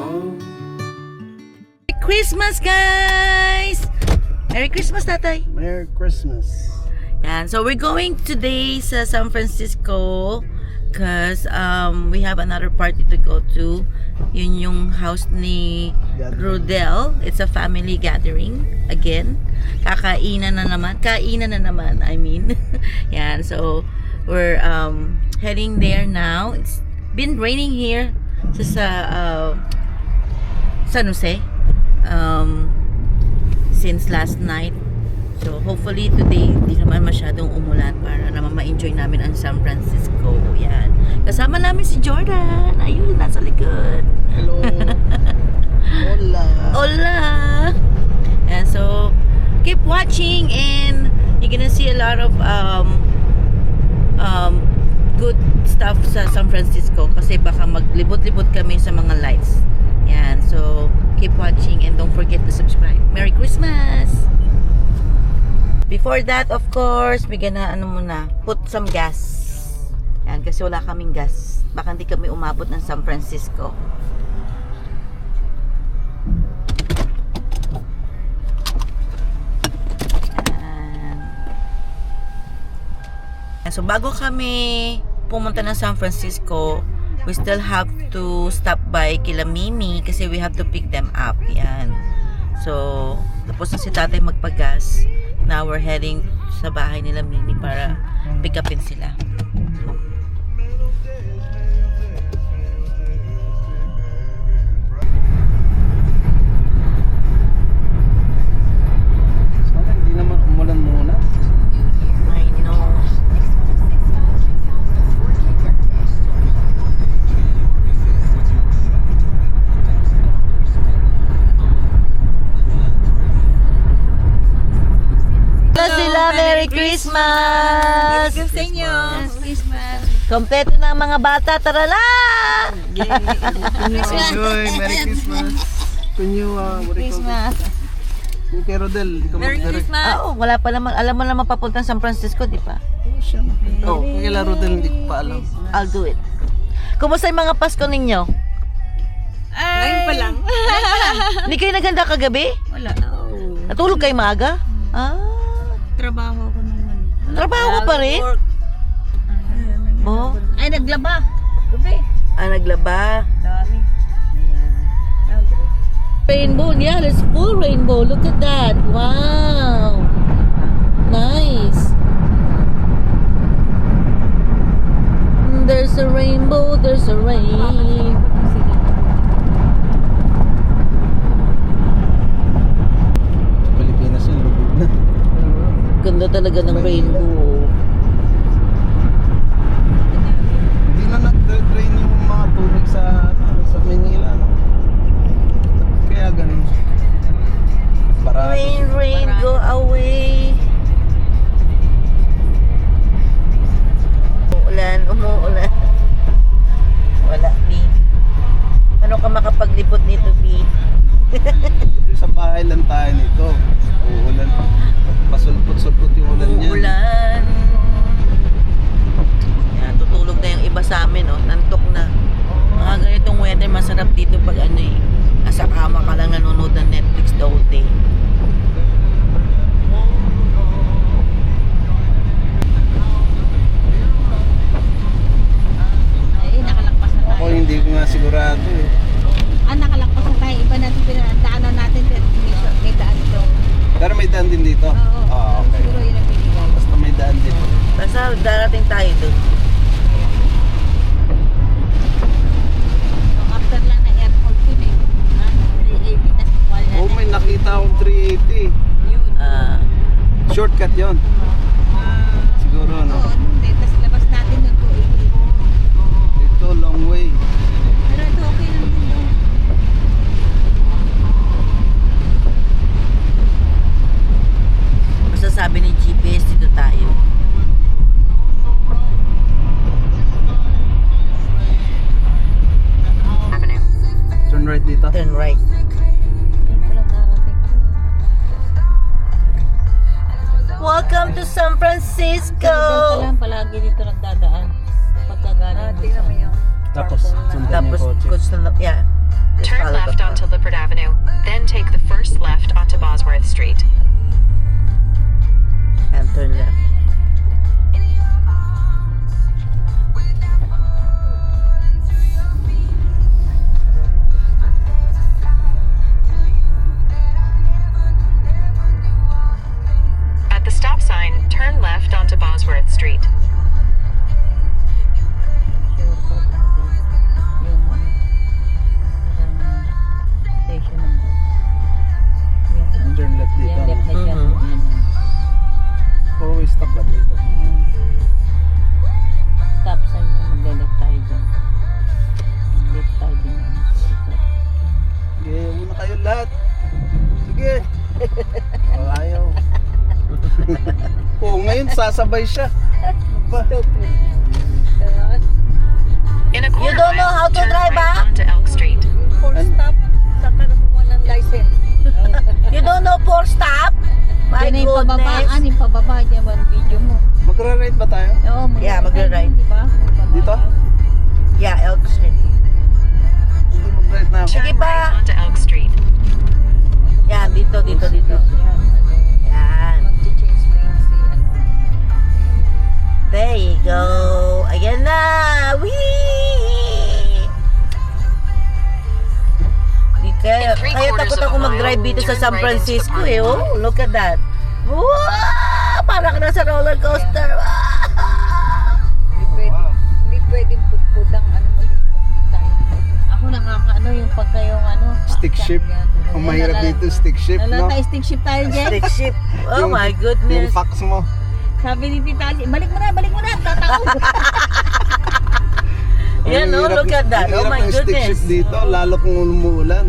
Merry Christmas, guys! Merry Christmas, tatay! Merry Christmas. Yan. So, we're going today sa San Francisco because we have another party to go to. Yun yung house ni Rodel. It's a family gathering. Again. Kainan na naman, I mean. Yan. So, we're heading there now. It's been raining here sa San Jose since last night. So hopefully today hindi naman masyadong umulan para naman ma-enjoy namin ang San Francisco. Yan. Kasama namin si Jordan. Ayun, nasa likod. Hello. Hola. Hola. And so keep watching and you're gonna see a lot of good stuff sa San Francisco kasi baka maglibot-libot kami sa mga lights. Yan. So keep watching and don't forget to subscribe. Merry Christmas! Before that, of course, we gonna put some gas. Yan, kasi wala kaming gas. Baka hindi kami umabot ng San Francisco. Yan. So, bago kami pumunta ng San Francisco, we still have to stop by kila Mimi kasi we have to pick them up. Yan. So, tapos na si tatay magpagas. Now we're heading sa bahay nila Mimi para pick upin sila. Sana hindi naman umulan muna. I know. Sila, Merry Christmas! Merry sa inyo! Merry Christmas! Kompleto na ang mga bata, tara na! Enjoy. Merry Christmas. Can you, what do you call Christmas! this? Yung kay Rodel, di ka Merry mag-direct. Christmas! Oo, wala pa naman. Alam mo naman papuntang San Francisco, di ba? Oh, syempre. Oh, kay kila Rodel, hindi ko pa alam. I'll do it. Kumusta yung mga Pasko ninyo? Ngayon pa lang. Hindi kayo naganda kagabi? Wala. Natulog kayo maaga? Ah, Trabaho ko naman. trabaho ka pa rin? Oh, Ay, naglaba. Gabi. naglaba. Dami. Rainbow, yeah, there's full rainbow. Look at that. Wow. Nice. There's a rainbow, there's a rain. Pilipinas yung lubog na. Ganda talaga ng rainbow. Hindi na nag-drain yung mga tubig sa Manila, no? Kaya ganun. Parado. Rain, rain, go away. Umuulan. Wala, B. Ano ka makapaglibot nito, B? Sa bahay lang tayo nito. Uulan. Pasulpot-sulpot yung ulan niyan. Umuulan. Yan, tutulog na yung iba sa amin, oh. Nantok na. Mga ganitong weather, masarap dito pag nasa kama ka lang nanonood ng Netflix the whole day. Ay, nakalakpas na Ako tayo. hindi ko nga sigurado eh. Nakalakpas na tayo. Iba natin pinadaanan natin. May daan ito. Pero may daan din dito? Oo. Ah, okay. Siguro yun ang binigay. Basta may daan dito. Basta darating tayo doon. So, after lang na airport yun eh. 380 na wala na. Oh, may nakita akong 380. Yun. Shortcut yon. Siguro, no? Oo, hindi. Tapos labas natin doon 280. Dito, long way. Pero ito okay lang din doon. Basta sabi ni GPS, dito tayo. Turn right dito. Turn right. Ayun pa lang darating. Welcome to San Francisco! Ganito lang palagi dito nagdadaan. Pagkagaling. Tingnan mo yung Tapos, sundan yung Tapos, kotse. coach na, yeah. Turn follow the left car. onto Lippert Avenue, then take the first left onto Bosworth Street. And turn left. At the stop sign, turn left onto Bosworth Street. Turn left dito. Yan, left na dyan. Mhm. Yan. Four-way stop ba dito? Stop sign na, maglelect tayo dyan. Left tayo dyan. Sige, muna kayo lahat. Sige. Oh, ayaw. Oo, ngayon sasabay siya. Ano ba? In a quarter don't know mile, how to turn drive, right ah? onto Elk Street. For stop, saka na kumuha ng license. You don't know for stop? My Yun na yung pababaan, goodness. yung pababa dyan ba ang video mo? Magra-ride ba tayo? Oo, Yeah, magre-ride. Di ba? Dito? Yeah, Elk Street. Hindi mag-ride na ako. Sige Turn pa. right onto Elk Street. Yan, dito. Yan, Yan. mag-change lane si ano. There you go. Ayan na. Whee! Kaya takot ako mag-drive dito sa San Francisco eh. Oh, look at that. Wow! Parang nasa roller coaster. Hindi pwedeng pudpudang ano mo dito. Tayo. Ako nakakaano yung pagka yung ano. Stick shift. Ang mahirap dito, stick shift, no? Tayo stick shift tayo, Jen. Stick shift. Oh Yung- my Yung goodness. fax mo. Sabi ni Tita Ali, balik mo na, tataog. Yan, Ang oh, hirap- look at that. ang Oh hirap my ng stick goodness. shift dito, lalo kung umuulan.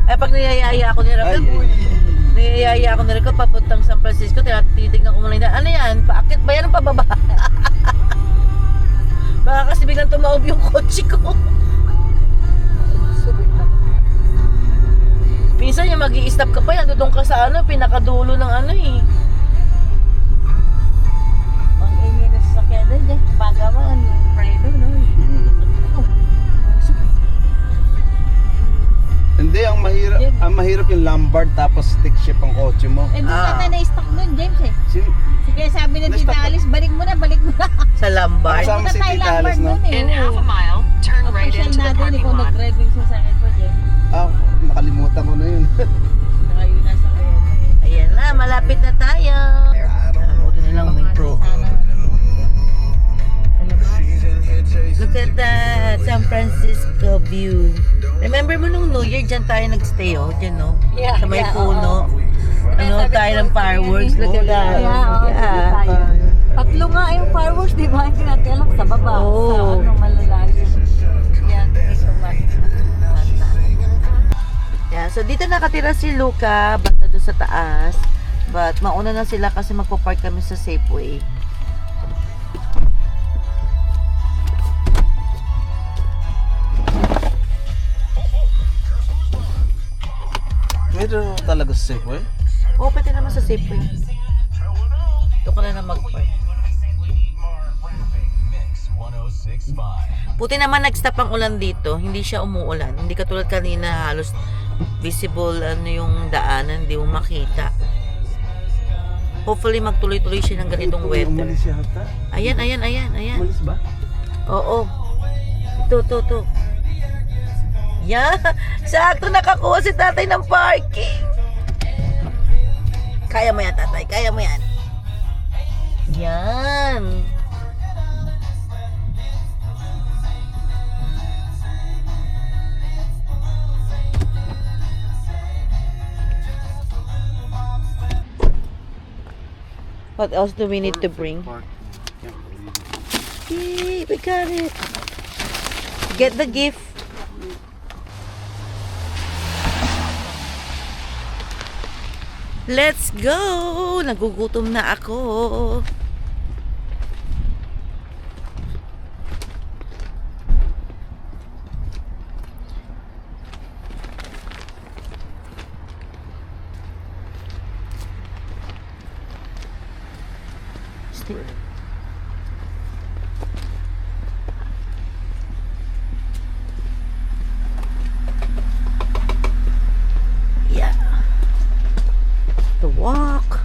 Ay, pag niyayaya ako ni Ay, Raquel, niyayaya ako ni Raquel papuntang San Francisco, titignan ko muna na, ano yan? Paakit ba yan o pababa? Baka kasi biglang tumaob yung kotse ko. Minsan yung mag-i-stop ka pa yan, doon ka sa ano, pinakadulo ng ano eh. Ang ingay na sasakyan doon, Jen. Pagawa, preno, no? Hindi, ang mahirap yung Lombard tapos stick shift ang kotse mo. Eh, doon Ah. ka na-stuck doon, James eh. Sige, sabi ng Tita Na-stuck. Alice, balik mo na. Sa Lombard. Kasama Punta si tayo Tita Lombard Alice, no? doon eh. In half a mile, turn right Official into the natin, parking ikaw lot. nag-driving sa sakit ko, Jen. Ah, nakalimutan ko na yun. Saka yun nasa kaya. Ayan na, malapit na tayo. Buti na lang may pro. Look at that, San Francisco view. Remember mo nung New Year, dyan tayo nagstay, oh, dyan, no? Yeah, Sa may yeah, puno. Ano Sabi tayo ko, ng fireworks, look at that. Yeah. Tatlo nga yung fireworks, di ba? Hindi natin alam sa baba. Oo. Sa ano, malalayo. Yan, ito ba? Yeah, so dito nakatira si Luca, banda doon sa taas. But mauna na sila kasi magpo-park kami sa Safeway. Meron talaga sa Safeway. Oo, pwede naman sa Safeway. Ito ka na mag-park. Puti naman nag-stop ang ulan dito. Hindi siya umuulan. Hindi katulad kanina halos visible ano yung daanan, hindi mo makita. Hopefully magtuloy-tuloy siya ng ganitong weather. Umalis yata. Ayan. Umalis ba? Oo. Ito. Yeah. Sakto nakakuha si tatay ng parking. Kaya mo yan, tatay. Kaya mo yan. Yan. What else do we need to bring? Yay, we got it. Get the gift. Let's go! Nagugutom na ako. Yeah. The walk.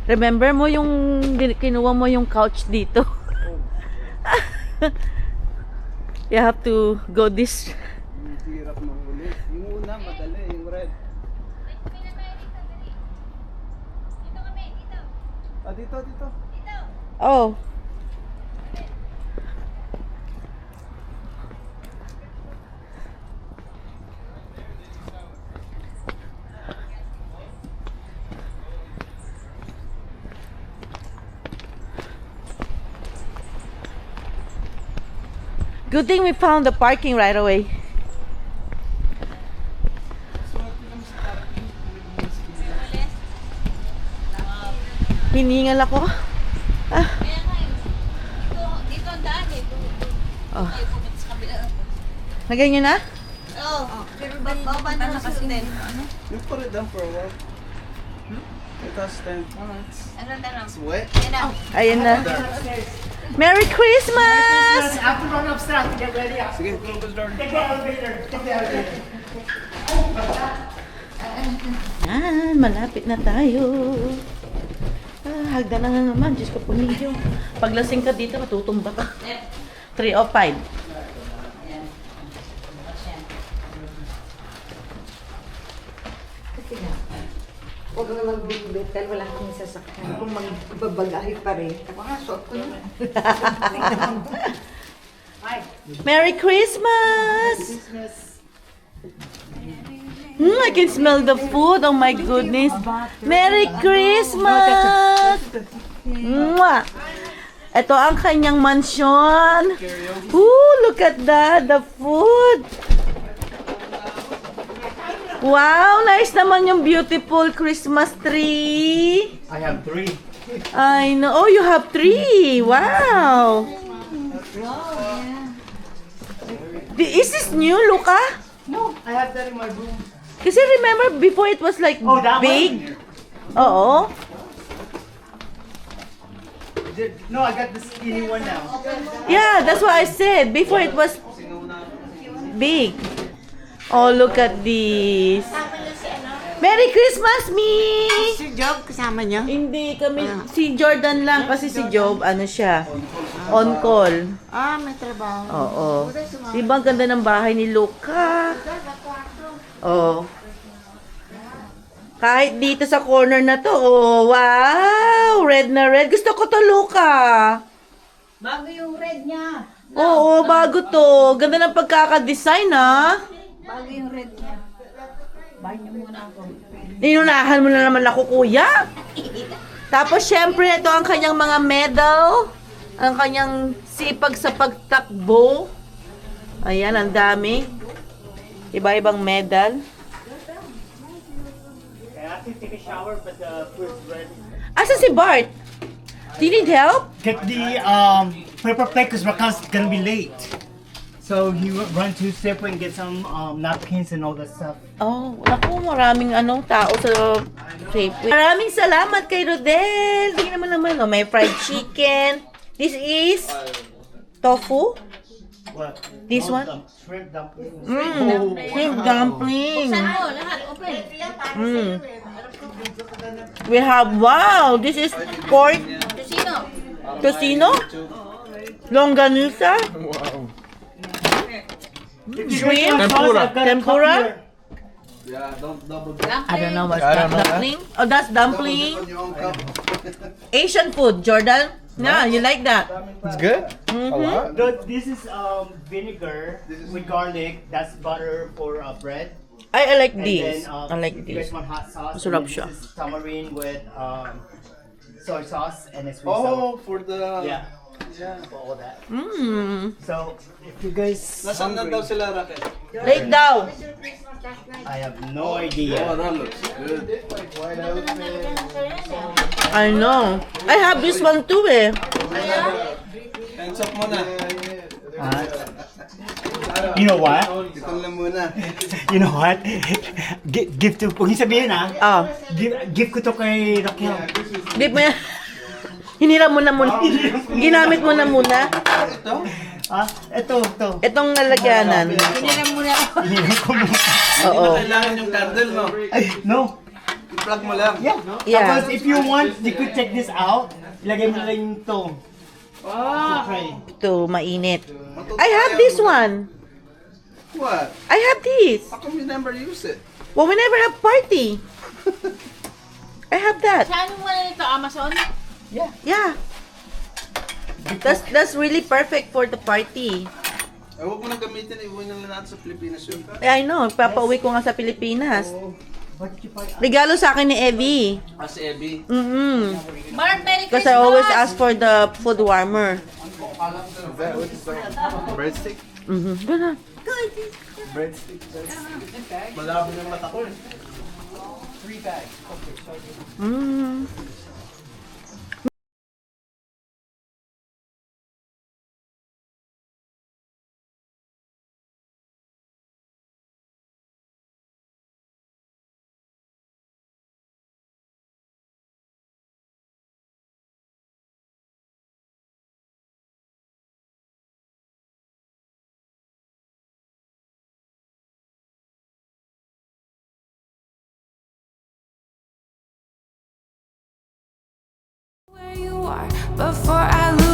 Remember mo yung kinuha mo yung couch dito? You have to go this. Hirap mahuli. Yung una, madali. Yung red. Ah, dito. Oh. Good thing we found the parking right away. Hiningal ako. Kaya nga eh. Dito ang daan eh. Oh. Ay, pumunta sa kabila. Lagay niyo na? Oo. Pero baba na kasi din. You put it down for a while. It has stand. Ano na lang. It's wet. Yan na. Ayun na. Merry Christmas! I have to run upstairs to get ready. Sige, close the door. Take the elevator. Take the elevator. Yan, malapit na tayo. Hagdan na naman. Diyos ko po ninyo. Paglasing ka dito, matutumba ka. 3:05. Huwag na magbitbit dahil wala akong sasakyan. Kung magbabagahe pa rin. Ako nga, suot ko na. Merry Christmas! I can smell the food. Oh my goodness. Merry Christmas! Mwah! Ito ang kanyang mansyon. Ooh, look at that. The food. Wow, nice naman yung beautiful Christmas tree. I have 3. I know. Oh, you have 3. Wow. Is this new, Luca? No, I have that in my room. Kasi remember before it was like Oh, that big. Oo. No, I got the skinny one now. Yeah, that's what I said. Before it was big. Oh, look at this. Merry Christmas, me! Si Job, kasama niyo? Hindi kami, si Jordan lang kasi si Job, ano siya, on call. Ah, may trabaho. Oo. Diba ang ganda ng bahay ni Luca? Oo. Kahit dito sa corner na to, oh, wow! Red na red. Gusto ko to, Luca. Bago yung red niya. Oo, bago to. Ganda ng pagkakadesign, ha? Bago yung red niya. Bahay niyo muna ako. Inunahan mo na naman ako, kuya. Tapos, syempre, ito ang kanyang mga medal. Ang kanyang sipag sa pagtakbo. Ayan, ang dami. Iba-ibang medal. I have to take a shower, but the food's ready. Asa si Bart? Do you need help? Get the paper plate because Rakan's gonna be late. So he will run to Sephora and get some napkins and all that stuff. Oh, naku, maraming tao sa Safeway. Maraming salamat kay Rodel. Tingnan mo naman, oh, may fried chicken. This is tofu. What? This one? Shrimp dumplings. Shrimp dumpling. Oh, lahat open. We have, wow, this is pork Sino? tocino, longanisa, shrimp, tempura. Yeah, don't double I don't know what's that. Dumpling? Oh, that's dumpling. yung cup. Asian food, Jordan. Yeah, you like that? It's good? A lot? This is vinegar with garlic. That's butter for bread. I like And this. then, I like if you guys this. want hot sauce, Masarap and then siya. this is tamarind with soy sauce and it's sweet Oh, for the... sour. Yeah, Yeah. for all that. So if you guys Nasaan na daw sila, Raquel? Late daw. I have no idea. Oh, that looks good. I know. I have this one too eh. Hands up muna. You know what? Ito lang muna. You know what? Give to, huwag niyo sabihin Oh, give ko to kay Raquel. give mo yan. Hiniram mo na muna. Ginamit mo na muna. Ito? Ito. Itong lalagyanan. Hiniram mo na ako. Hiniram ko muna. Oo. Kailangan yung candle, no? No. I-plug mo lang. Yeah. Yeah. Tapos if you want, you could check this out. Ilagay mo na lang yung to. Okay. Ito, mainit. I have this one. What? I have this. How come you never use it? Well, we never have party. I have that. Saan mo na nito? Amazon? Yeah. That's really perfect for the party. Ay, huwag mo nang gamitin. Iuwi na lang natin sa Pilipinas yun. I know, papauwi ko nga sa Pilipinas. What did you buy? Regalo sa akin ni Evie. Si Abby. Mark, Merry Because Christmas! I always ask for the food warmer. Breadstick? Ganun. Breadstick. Malabo yung mata ko eh. Where you are before I lose